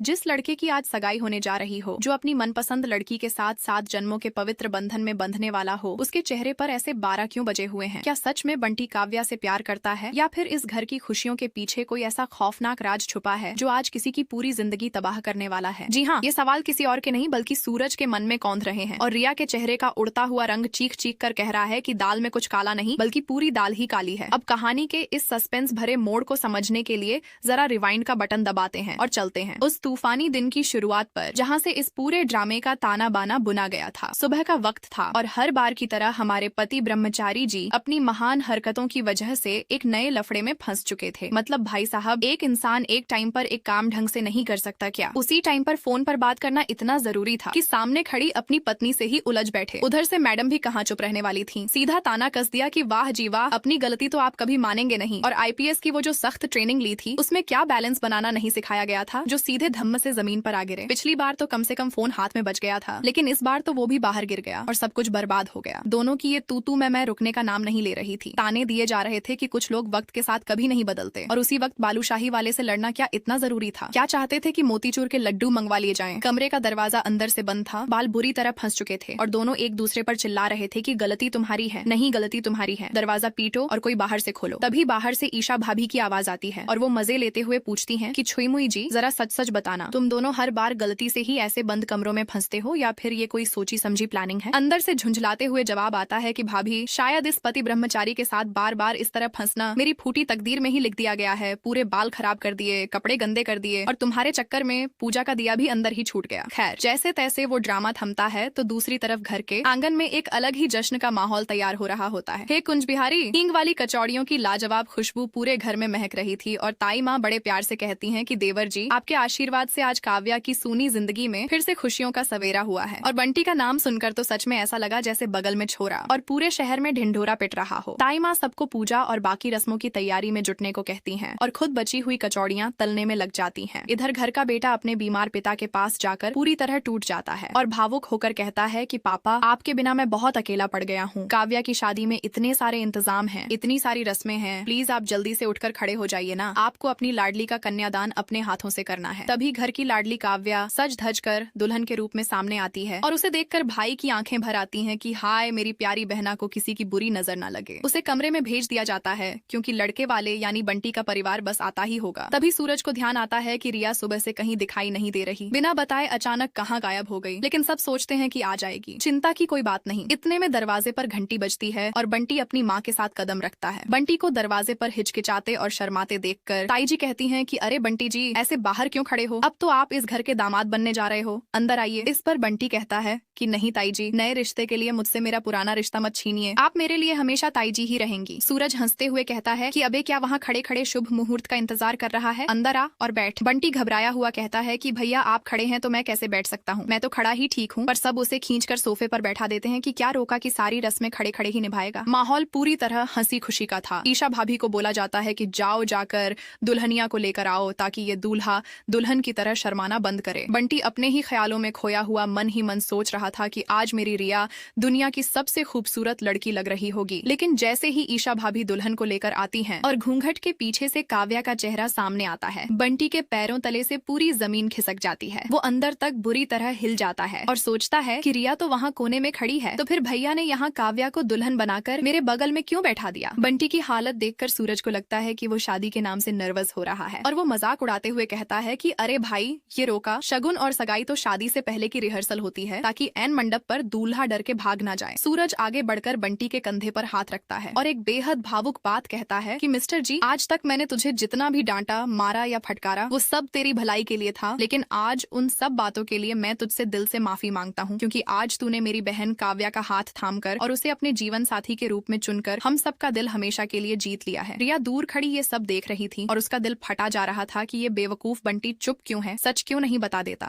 जिस लड़के की आज सगाई होने जा रही हो, जो अपनी मनपसंद लड़की के साथ 7 जन्मों के पवित्र बंधन में बंधने वाला हो, उसके चेहरे पर ऐसे 12 क्यों बजे हुए हैं? क्या सच में बंटी काव्या से प्यार करता है या फिर इस घर की खुशियों के पीछे कोई ऐसा खौफनाक राज छुपा है जो आज किसी की पूरी जिंदगी तबाह करने वाला है? जी हाँ, ये सवाल किसी और के नहीं बल्कि सूरज के मन में कौंध रहे हैं और रिया के चेहरे का उड़ता हुआ रंग चीख चीख कर कह रहा है कि दाल में कुछ काला नहीं बल्कि पूरी दाल ही काली है। अब कहानी के इस सस्पेंस भरे मोड़ को समझने के लिए जरा रिवाइंड का बटन दबाते हैं और चलते हैं उस तूफानी दिन की शुरुआत पर, जहां से इस पूरे ड्रामे का ताना बाना बुना गया था। सुबह का वक्त था और हर बार की तरह हमारे पति ब्रह्मचारी जी अपनी महान हरकतों की वजह से एक नए लफड़े में फंस चुके थे। मतलब भाई साहब, एक इंसान एक टाइम पर एक काम ढंग से नहीं कर सकता क्या? उसी टाइम पर फोन पर बात करना इतना जरूरी था कि सामने खड़ी अपनी पत्नी से ही उलझ बैठे। उधर से मैडम भी कहाँ चुप रहने वाली थी, सीधा ताना कस दिया कि वाह जी वाह, अपनी गलती तो आप कभी मानेंगे नहीं। और आईपीएस की वो जो सख्त ट्रेनिंग ली थी उसमें क्या बैलेंस बनाना नहीं सिखाया गया था, जो सीधे धम्म से जमीन पर आ गिरे। पिछली बार तो कम से कम फोन हाथ में बच गया था, लेकिन इस बार तो वो भी बाहर गिर गया और सब कुछ बर्बाद हो गया। दोनों की ये तू मैं रुकने का नाम नहीं ले रही थी। ताने दिए जा रहे थे कि कुछ लोग वक्त के साथ कभी नहीं बदलते और उसी वक्त बालूशाही वाले से लड़ना क्या इतना जरूरी था? क्या चाहते थे कि मोतीचूर के लड्डू मंगवा लिए जाएं? कमरे का दरवाजा अंदर से बंद था, बाल बुरी तरह फंस चुके थे और दोनों एक दूसरे पर चिल्ला रहे थे कि गलती तुम्हारी है, नहीं गलती तुम्हारी है, दरवाजा पीटो और कोई बाहर से खोलो। तभी बाहर से ईशा भाभी की आवाज आती है और वो मजे लेते हुए पूछती हैं कि छुई मुई जी, जरा सच सच बताना, तुम दोनों हर बार गलती से ही ऐसे बंद कमरों में फंसते हो या फिर ये कोई सोची समझी प्लानिंग है? अंदर से झुंझलाते हुए जवाब आता है कि भाभी, शायद इस पति ब्रह्मचारी के साथ बार बार इस तरह फंसना मेरी फूटी तकदीर में ही लिख दिया गया है। पूरे बाल खराब कर दिए, कपड़े गंदे कर दिए और तुम्हारे चक्कर में पूजा का दिया भी अंदर ही छूट गया। खैर, जैसे तैसे वो ड्रामा थमता है तो दूसरी तरफ घर के आंगन में एक अलग ही जश्न का माहौल तैयार हो रहा होता है। हे कुंज बिहारी, हींग वाली कचौड़ियों की लाजवाब खुशबू पूरे घर में महक रही थी और ताई माँ बड़े प्यार से कहती हैं कि देवर जी, आपके आशीर्वाद से आज काव्या की सूनी जिंदगी में फिर से खुशियों का सवेरा हुआ है। और बंटी का नाम सुनकर तो सच में ऐसा लगा जैसे बगल में छोरा और पूरे शहर में ढिंढोरा पिट रहा हो। ताई माँ सबको पूजा और बाकी रस्मों की तैयारी में जुटने को कहती हैं और खुद बची हुई कचौड़ियाँ तलने में लग जाती हैं। इधर घर का बेटा अपने बीमार पिता के पास जाकर पूरी तरह टूट जाता है और भावुक होकर कहता है कि पापा, आपके बिना मैं बहुत अकेला पड़ गया हूँ। काव्या की शादी में इतने सारे इंतजाम हैं, इतनी सारी रस्में हैं, प्लीज आप जल्दी से उठकर खड़े हो जाइए ना। आपको अपनी लाडली का कन्यादान अपने हाथों से करना है। तभी घर की लाडली काव्या सज धज कर दुल्हन के रूप में सामने आती है और उसे देखकर भाई की आंखें भर आती हैं कि हाय, मेरी प्यारी बहना को किसी की बुरी नजर न लगे। उसे कमरे में भेज दिया जाता है क्योंकि लड़के वाले यानी बंटी का परिवार बस आता ही होगा। तभी सूरज को ध्यान आता है कि रिया सुबह से कहीं दिखाई नहीं दे रही, बिना बताए अचानक कहाँ गायब हो गई। लेकिन सब सोचते हैं कि आ जाएगी, चिंता की कोई बात नहीं। इतने में दरवाजे पर घंटी बजती है और बंटी अपनी माँ के साथ कदम रखता है। बंटी को दरवाजे पर हिचकिचाते और शर्माते देखकर ताई जी कहती हैं कि अरे बंटी जी, ऐसे बाहर क्यों खड़े हो? अब तो आप इस घर के दामाद बनने जा रहे हो, अंदर आइए। इस पर बंटी कहता है कि नहीं ताई जी, नए रिश्ते के लिए मुझसे मेरा पुराना रिश्ता मत छीनिए, आप मेरे लिए हमेशा ताई जी ही रहेंगी। सूरज हंसते हुए कहता है कि अबे क्या वहाँ खड़े खड़े शुभ मुहूर्त का इंतजार कर रहा है? अंदर आ और बैठ। बंटी घबराया हुआ कहता है कि भैया आप खड़े हैं तो मैं कैसे बैठ सकता हूँ, मैं तो खड़ा ही ठीक हूँ। पर सब उसे खींचकर सोफे पर बैठा देते हैं कि क्या रोका कि सारी रस्में खड़े खड़े ही निभाएगा। माहौल पूरी तरह हंसी खुशी का था। ईशा भाभी को बोला जाता है कि जाओ जाकर दुल्हनिया को लेकर आओ ताकि ये दूल्हा दुल्हन की तरह शर्माना बंद करे। बंटी अपने ही ख्यालों में खोया हुआ मन ही मन सोच रहा था कि आज मेरी रिया दुनिया की सबसे खूबसूरत लड़की लग रही होगी। लेकिन जैसे ही ईशा भाभी दुल्हन को लेकर आती हैं और घूंघट के पीछे से काव्या का चेहरा सामने आता है, बंटी के पैरों तले से पूरी जमीन खिसक जाती है। वो अंदर तक बुरी तरह हिल जाता है और सोचता है कि रिया तो वहाँ कोने में खड़ी है, तो फिर भैया ने यहाँ काव्या को दुल्हन बनाकर मेरे बगल में क्यों बैठा दिया? बंटी की हालत देखकर सूरज को लगता है कि वो शादी के नाम से नर्वस हो रहा है और वो मजाक उड़ाते हुए कहता है कि अरे भाई, ये रोका, शगुन और सगाई तो शादी से पहले की रिहर्सल होती है ताकि एन मंडप पर दूल्हा डर के भाग ना जाए। सूरज आगे बढ़कर बंटी के कंधे पर हाथ रखता है और एक बेहद भावुक बात कहता है कि मिस्टर जी, आज तक मैंने तुझे जितना भी डांटा, मारा या फटकारा वो सब तेरी भलाई के लिए था, लेकिन आज उन सब बातों के लिए मैं तुझसे दिल से माफी मांगता हूँ क्योंकि आज तूने मेरी बहन काव्या का हाथ थामकर और उसे अपने जीवन साथी के रूप में चुनकर हम सबका दिल हमेशा के लिए जीत लिया है। रिया दूर खड़ी ये सब देख रही थी और उसका दिल फटा जा रहा था कि ये बेवकूफ बंटी चुप क्यों है, सच क्यों नहीं बता देता।